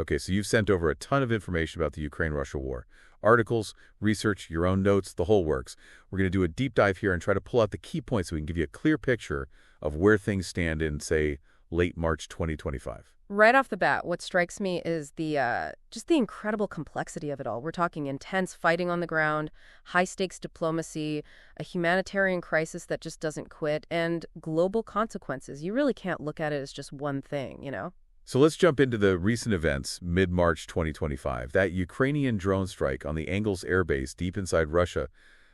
Okay, so you've sent over a ton of information about the Ukraine-Russia war. Articles, research, your own notes, the whole works. We're going to do a deep dive here and try to pull out the key points so we can give you a clear picture of where things stand in, say, late March 2025. Right off the bat, what strikes me is just the incredible complexity of it all. We're talking intense fighting on the ground, high-stakes diplomacy, a humanitarian crisis that just doesn't quit, and global consequences. You really can't look at it as just one thing, you know? So let's jump into the recent events, mid-March 2025. That Ukrainian drone strike on the Engels Air Base deep inside Russia,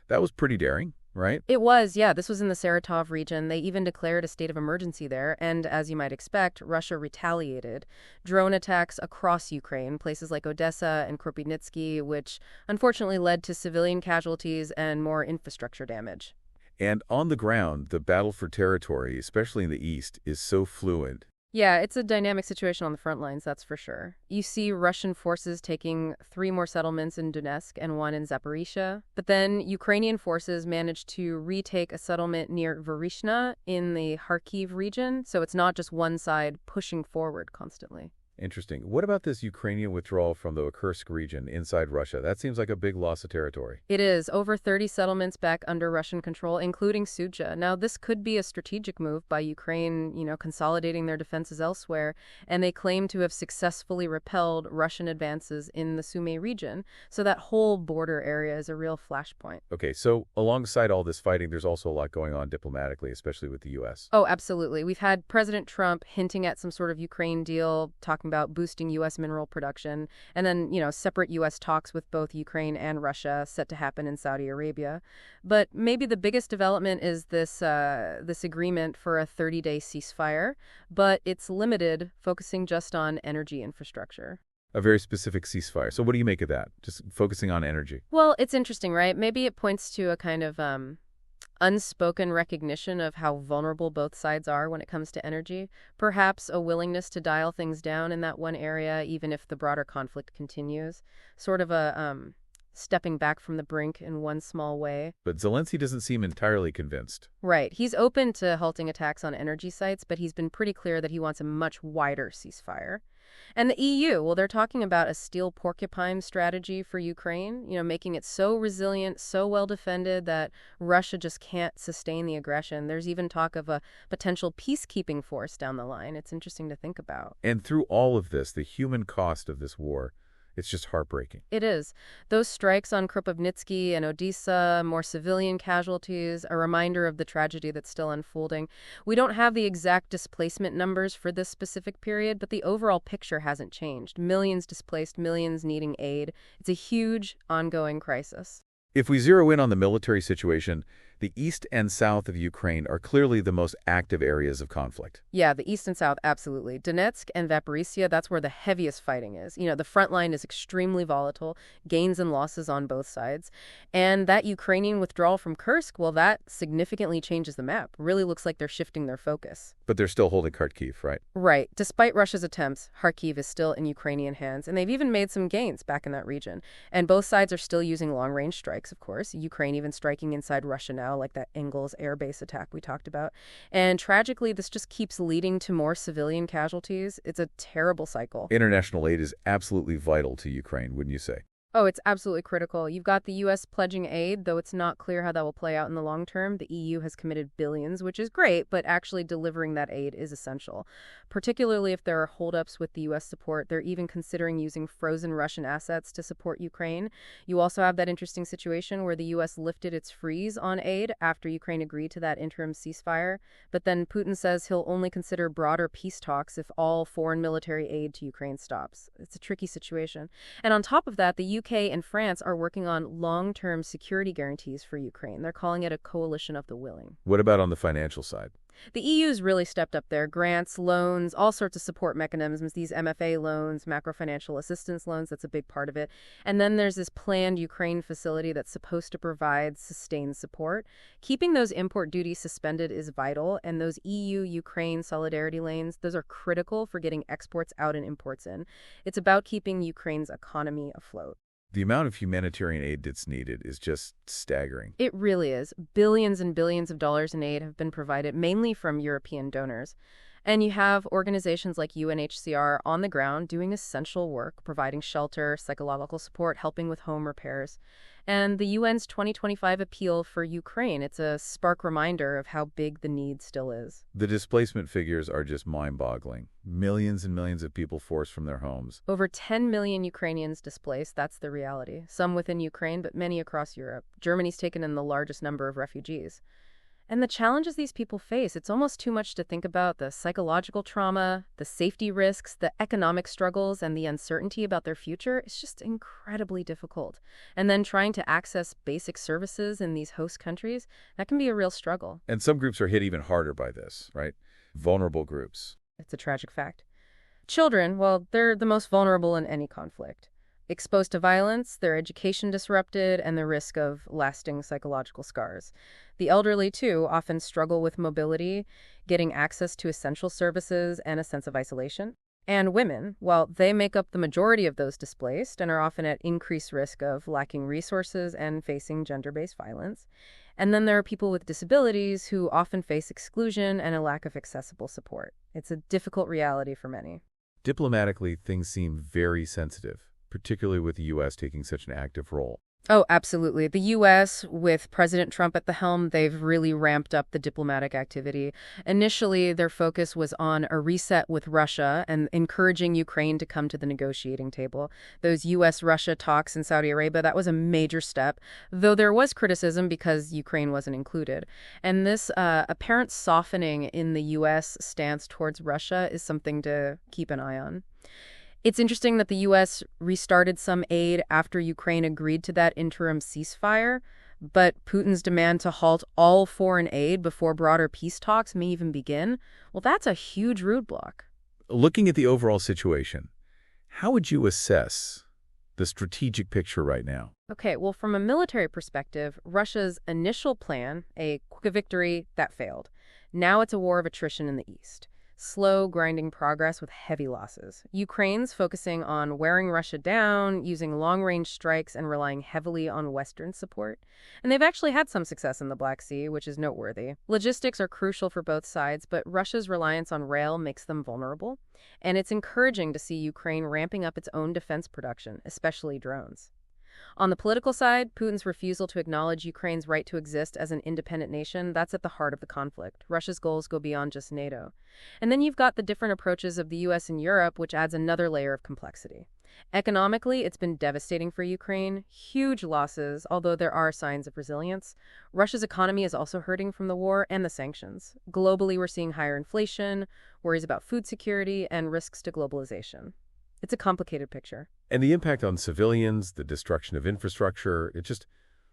that was pretty daring, right? It was, yeah. This was in the Saratov region. They even declared a state of emergency there. And as you might expect, Russia retaliated. Drone attacks across Ukraine, places like Odessa and Kropyvnytsky, which unfortunately led to civilian casualties and more infrastructure damage. And on the ground, the battle for territory, especially in the east, is so fluid. Yeah, it's a dynamic situation on the front lines, that's for sure. You see Russian forces taking 3 more settlements in Donetsk and 1 in Zaporizhia. But then Ukrainian forces managed to retake a settlement near Vyroshina in the Kharkiv region. So it's not just one side pushing forward constantly. Interesting. What about this Ukrainian withdrawal from the Kursk region inside Russia? That seems like a big loss of territory. It is over 30 settlements back under Russian control, including Sudzha. Now, this could be a strategic move by Ukraine, consolidating their defenses elsewhere, and they claim to have successfully repelled Russian advances in the Sumy region. So that whole border area is a real flashpoint. Okay, so alongside all this fighting, there's also a lot going on diplomatically, especially with the U.S. Oh, absolutely. We've had President Trump hinting at some sort of Ukraine deal, talking about boosting U.S. mineral production, and then, separate U.S. talks with both Ukraine and Russia set to happen in Saudi Arabia. But maybe the biggest development is this agreement for a 30-day ceasefire, but it's limited, focusing just on energy infrastructure. A very specific ceasefire. So what do you make of that? Just focusing on energy. Well, it's interesting, right? Maybe it points to a kind of unspoken recognition of how vulnerable both sides are when it comes to energy. Perhaps a willingness to dial things down in that one area, even if the broader conflict continues. Sort of a stepping back from the brink in one small way. But Zelensky doesn't seem entirely convinced. Right. He's open to halting attacks on energy sites, but he's been pretty clear that he wants a much wider ceasefire. And the EU, well, they're talking about a steel porcupine strategy for Ukraine, making it so resilient, so well defended that Russia just can't sustain the aggression. There's even talk of a potential peacekeeping force down the line. It's interesting to think about. And through all of this, the human cost of this war, it's just heartbreaking. It is. Those strikes on Kropyvnytsky and Odessa, more civilian casualties, a reminder of the tragedy that's still unfolding. We don't have the exact displacement numbers for this specific period, but the overall picture hasn't changed. Millions displaced, millions needing aid. It's a huge, ongoing crisis. If we zero in on the military situation, the east and south of Ukraine are clearly the most active areas of conflict. Yeah, the east and south, absolutely. Donetsk and Zaporizhia, that's where the heaviest fighting is. The front line is extremely volatile, gains and losses on both sides. And that Ukrainian withdrawal from Kursk, well, that significantly changes the map. Really looks like they're shifting their focus. But they're still holding Kharkiv, right? Right. Despite Russia's attempts, Kharkiv is still in Ukrainian hands, and they've even made some gains back in that region. And both sides are still using long-range strikes, of course. Ukraine even striking inside Russia now, like that Engels Air Base attack we talked about. And tragically, this just keeps leading to more civilian casualties. It's a terrible cycle. International aid is absolutely vital to Ukraine, wouldn't you say? Oh, it's absolutely critical. You've got the U.S. pledging aid, though it's not clear how that will play out in the long term. The EU has committed billions, which is great, but actually delivering that aid is essential. Particularly if there are holdups with the U.S. support, they're even considering using frozen Russian assets to support Ukraine. You also have that interesting situation where the U.S. lifted its freeze on aid after Ukraine agreed to that interim ceasefire. But then Putin says he'll only consider broader peace talks if all foreign military aid to Ukraine stops. It's a tricky situation. And on top of that, the UK and France are working on long-term security guarantees for Ukraine. They're calling it a coalition of the willing. What about on the financial side? The EU's really stepped up there. Grants, loans, all sorts of support mechanisms, these MFA loans, macro-financial assistance loans, that's a big part of it. And then there's this planned Ukraine facility that's supposed to provide sustained support. Keeping those import duties suspended is vital, and those EU-Ukraine solidarity lanes, those are critical for getting exports out and imports in. It's about keeping Ukraine's economy afloat. The amount of humanitarian aid that's needed is just staggering. It really is. Billions and billions of dollars in aid have been provided, mainly from European donors. And you have organizations like UNHCR on the ground doing essential work, providing shelter, psychological support, helping with home repairs. And the UN's 2025 appeal for Ukraine, it's a stark reminder of how big the need still is. The displacement figures are just mind-boggling. Millions and millions of people forced from their homes. Over 10 million Ukrainians displaced, that's the reality. Some within Ukraine, but many across Europe. Germany's taken in the largest number of refugees. And the challenges these people face, it's almost too much to think about: the psychological trauma, the safety risks, the economic struggles, and the uncertainty about their future. It's just incredibly difficult. And then trying to access basic services in these host countries, that can be a real struggle. And some groups are hit even harder by this, right? Vulnerable groups. It's a tragic fact. Children, well, they're the most vulnerable in any conflict. Exposed to violence, their education disrupted, and the risk of lasting psychological scars. The elderly, too, often struggle with mobility, getting access to essential services, and a sense of isolation. And women, well, they make up the majority of those displaced and are often at increased risk of lacking resources and facing gender-based violence. And then there are people with disabilities who often face exclusion and a lack of accessible support. It's a difficult reality for many. Diplomatically, things seem very sensitive, particularly with the U.S. taking such an active role. Oh, absolutely. The U.S., with President Trump at the helm, they've really ramped up the diplomatic activity. Initially, their focus was on a reset with Russia and encouraging Ukraine to come to the negotiating table. Those U.S.-Russia talks in Saudi Arabia, that was a major step, though there was criticism because Ukraine wasn't included. And this apparent softening in the U.S. stance towards Russia is something to keep an eye on. It's interesting that the U.S. restarted some aid after Ukraine agreed to that interim ceasefire, but Putin's demand to halt all foreign aid before broader peace talks may even begin, well, that's a huge roadblock. Looking at the overall situation, how would you assess the strategic picture right now? Okay, well, from a military perspective, Russia's initial plan, a quick victory, that failed. Now it's a war of attrition in the east. Slow, grinding progress with heavy losses. Ukraine's focusing on wearing Russia down, using long-range strikes, and relying heavily on Western support. And they've actually had some success in the Black Sea, which is noteworthy. Logistics are crucial for both sides, but Russia's reliance on rail makes them vulnerable. And it's encouraging to see Ukraine ramping up its own defense production, especially drones. On the political side, Putin's refusal to acknowledge Ukraine's right to exist as an independent nation, that's at the heart of the conflict. Russia's goals go beyond just NATO. And then you've got the different approaches of the U.S. and Europe, which adds another layer of complexity. Economically, it's been devastating for Ukraine. Huge losses, although there are signs of resilience. Russia's economy is also hurting from the war and the sanctions. Globally, we're seeing higher inflation, worries about food security, and risks to globalization. It's a complicated picture. And the impact on civilians, the destruction of infrastructure, it's just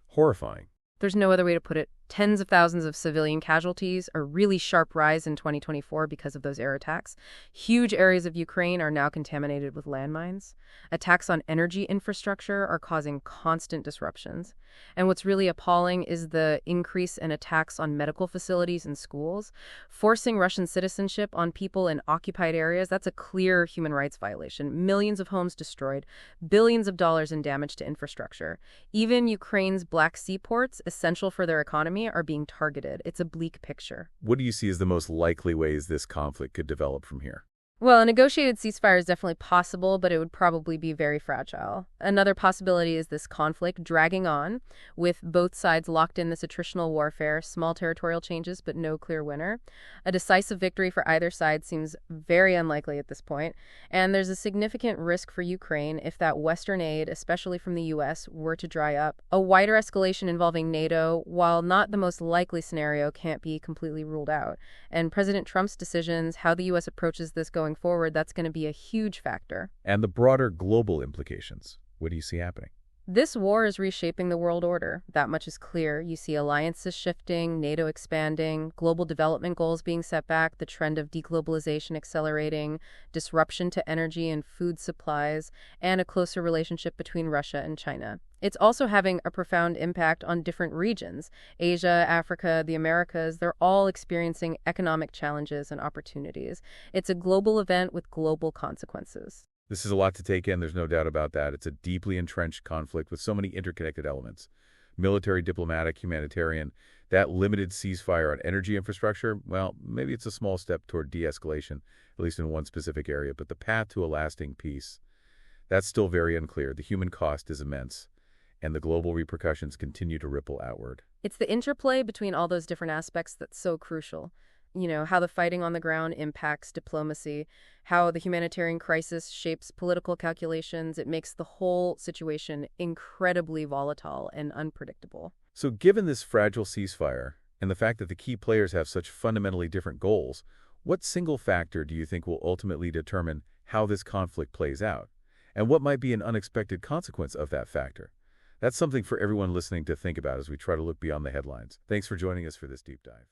horrifying. There's no other way to put it. Tens of thousands of civilian casualties, a really sharp rise in 2024 because of those air attacks. Huge areas of Ukraine are now contaminated with landmines. Attacks on energy infrastructure are causing constant disruptions. And what's really appalling is the increase in attacks on medical facilities and schools. Forcing Russian citizenship on people in occupied areas, that's a clear human rights violation. Millions of homes destroyed, billions of dollars in damage to infrastructure. Even Ukraine's Black Sea ports, essential for their economy, are being targeted. It's a bleak picture. What do you see as the most likely ways this conflict could develop from here? Well, a negotiated ceasefire is definitely possible, but it would probably be very fragile. Another possibility is this conflict dragging on, with both sides locked in this attritional warfare, small territorial changes, but no clear winner. A decisive victory for either side seems very unlikely at this point, and there's a significant risk for Ukraine if that Western aid, especially from the U.S., were to dry up. A wider escalation involving NATO, while not the most likely scenario, can't be completely ruled out. And President Trump's decisions, how the U.S. approaches this going forward, that's going to be a huge factor. And the broader global implications. What do you see happening? This war is reshaping the world order. That much is clear. You see alliances shifting, NATO expanding, global development goals being set back, the trend of deglobalization accelerating, disruption to energy and food supplies, and a closer relationship between Russia and China. It's also having a profound impact on different regions. Asia, Africa, the Americas, they're all experiencing economic challenges and opportunities. It's a global event with global consequences. This is a lot to take in, there's no doubt about that. It's a deeply entrenched conflict with so many interconnected elements. Military, diplomatic, humanitarian. That limited ceasefire on energy infrastructure, well, maybe it's a small step toward de-escalation, at least in one specific area, but the path to a lasting peace, that's still very unclear. The human cost is immense, and the global repercussions continue to ripple outward. It's the interplay between all those different aspects that's so crucial. How the fighting on the ground impacts diplomacy, how the humanitarian crisis shapes political calculations. It makes the whole situation incredibly volatile and unpredictable. So given this fragile ceasefire, and the fact that the key players have such fundamentally different goals, what single factor do you think will ultimately determine how this conflict plays out? And what might be an unexpected consequence of that factor? That's something for everyone listening to think about as we try to look beyond the headlines. Thanks for joining us for this deep dive.